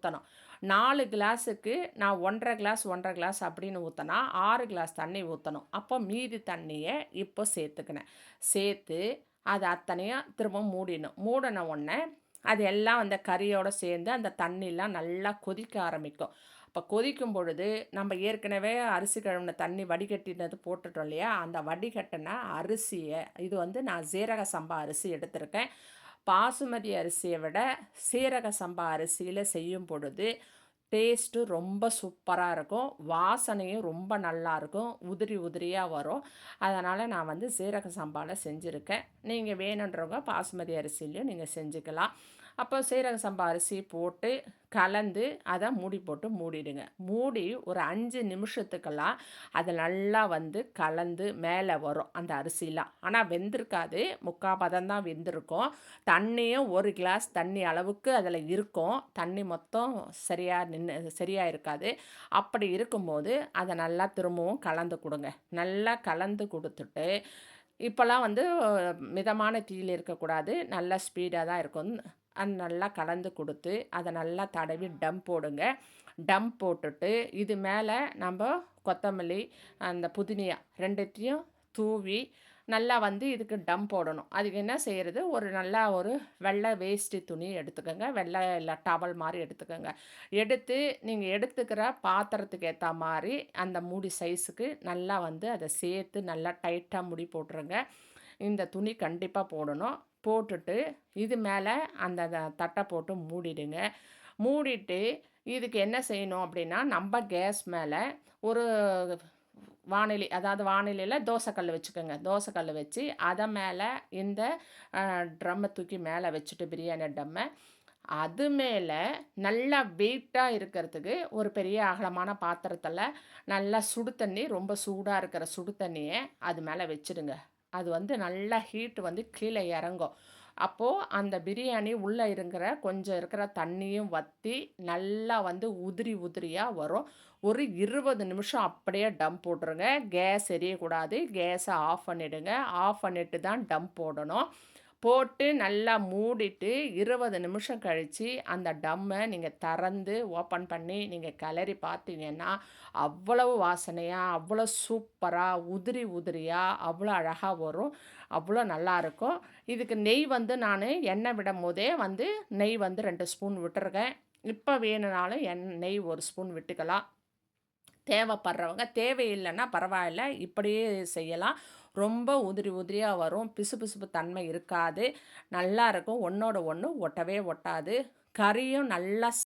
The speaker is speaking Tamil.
ஊற்றணும். 4 கிளாஸுக்கு நான் 1 1/2 கிளாஸ் 1 1/2 கிளாஸ் அப்படின்னு ஊற்றினா 6 கிளாஸ் தண்ணி ஊற்றணும். அப்போ மீதி தண்ணியை இப்போ சேர்த்துக்கினேன். சேர்த்து அது அத்தனையும் திரும்ப மூடிடணும். மூடின உடனே அது எல்லாம் அந்த கறியோடு சேர்ந்து அந்த தண்ணிலாம் நல்லா கொதிக்க ஆரம்பிக்கும். அப்போ கொதிக்கும் பொழுது நம்ம ஏற்கனவே அரிசி கழுவின தண்ணி வடிகட்டினது போட்டுட்டோம் இல்லையா, அந்த வடிகட்டின அரிசியை இது வந்து நான் சீரக சம்பா அரிசி எடுத்திருக்கேன். பாசுமதி அரிசியை விட சீரக சம்பா அரிசியில் செய்யும் பொழுது டேஸ்ட்டு ரொம்ப சூப்பராக இருக்கும். வாசனையும் ரொம்ப நல்லாயிருக்கும். உதிரி உதிரியாக வரும். அதனால் நான் வந்து சீரக சம்பால செஞ்சுருக்கேன். நீங்கள் வேணுன்றவங்க பாசுமதி அரிசியிலையும் நீங்கள் செஞ்சுக்கலாம். அப்போ சீரக சம்பா அரிசி போட்டு கலந்து அதை மூடி போட்டு மூடிடுங்க. மூடி ஒரு 5 நிமிஷத்துக்கெல்லாம் அது நல்லா வந்து கலந்து மேலே வரும் அந்த அரிசிலாம். ஆனால் வெந்திருக்காது. முக்கால் பதம் தான் வெந்திருக்கும். தண்ணியும் 1 கிளாஸ் தண்ணி அளவுக்கு அதில் இருக்கும். தண்ணி மொத்தம் சரியா இருக்காது. அப்படி இருக்கும்போது அதை நல்லா திரும்பவும் கலந்து கொடுங்க. நல்லா கலந்து கொடுத்துட்டு இப்போலாம் வந்து மிதமான தீயில இருக்கக்கூடாது. நல்லா ஸ்பீடாக தான் இருக்கும். நல்லா கலந்து கொடுத்து அதை நல்லா தடவி டம் போடுங்க. டம் போட்டுட்டு இது மேலே நம்ம கொத்தமல்லி அந்த புதினியா 2த்தையும் தூவி நல்லா வந்து இதுக்கு டம் போடணும். அதுக்கு என்ன செய்கிறது, ஒரு வெள்ளை வேஷ்டி துணி எடுத்துக்கோங்க. வெள்ளை இல்லை டவல் மாதிரி எடுத்துக்கோங்க. எடுத்து நீங்கள் எடுத்துக்கிற பாத்திரத்துக்கு ஏற்ற மாதிரி அந்த மூடி சைஸுக்கு நல்லா வந்து அதை சேர்த்து நல்லா டைட்டாக முடி போட்டுருங்க. இந்த துணி கண்டிப்பாக போடணும். போட்டுட்டு இது மேலே அந்த தட்டை போட்டு மூடிடுங்க. மூடிட்டு இதுக்கு என்ன செய்யணும் அப்படின்னா, நம்ம கேஸ் மேலே ஒரு வாணலி, அதாவது வாணலியில் தோசைக்கல் வச்சுக்கோங்க. தோசைக்கல் வச்சு அதை மேலே இந்த ட்ரம்மை தூக்கி மேலே வச்சுட்டு பிரியாணி டம்மை அது மேலே நல்லா வெயிட்டாக இருக்கிறதுக்கு ஒரு பெரிய அகலமான பாத்திரத்தில் நல்லா சுடு தண்ணி, ரொம்ப சூடாக இருக்கிற சுடு தண்ணியை அது மேலே வச்சுடுங்க. அது வந்து நல்லா ஹீட் வந்து கீழே இறங்கும். அப்போது அந்த பிரியாணி உள்ளே கொஞ்சம் இருக்கிற தண்ணியும் வற்றி நல்லா வந்து உதிரி உதிரியாக வரும். ஒரு 20 நிமிஷம் அப்படியே டம் போட்டுருங்க. கேஸ் எரியக்கூடாது. கேஸை ஆஃப் பண்ணிவிடுங்க. ஆஃப் பண்ணிவிட்டு தான் டம் போடணும். போட்டு நல்லா மூடிட்டு 20 நிமிஷம் கழித்து அந்த டம்மை நீங்கள் திறந்து ஓப்பன் பண்ணி நீங்கள் கிளறி பார்த்தீங்கன்னா, அவ்வளவு வாசனையாக, அவ்வளோ சூப்பராக, உதிரி உதிரியாக, அவ்வளோ அழகாக வரும். அவ்வளோ நல்லாயிருக்கும். இதுக்கு நெய் வந்து நான் எண்ணெய் விடும்போதே வந்து நெய் வந்து 2 ஸ்பூன் விட்டுருக்கேன். இப்போ வேணுனாலும் நெய் 1 ஸ்பூன் விட்டுக்கலாம். தேவைப்படுறவங்க, தேவையில்லைன்னா பரவாயில்ல, இப்படியே செய்யலாம். ரொம்ப உதிரி உதிரியாக வரும். பிசுபிசுப்பு தன்மை இருக்காது. நல்லாயிருக்கும். ஒன்றோட ஒன்று ஒட்டவே ஒட்டாது. கறியும் நல்லா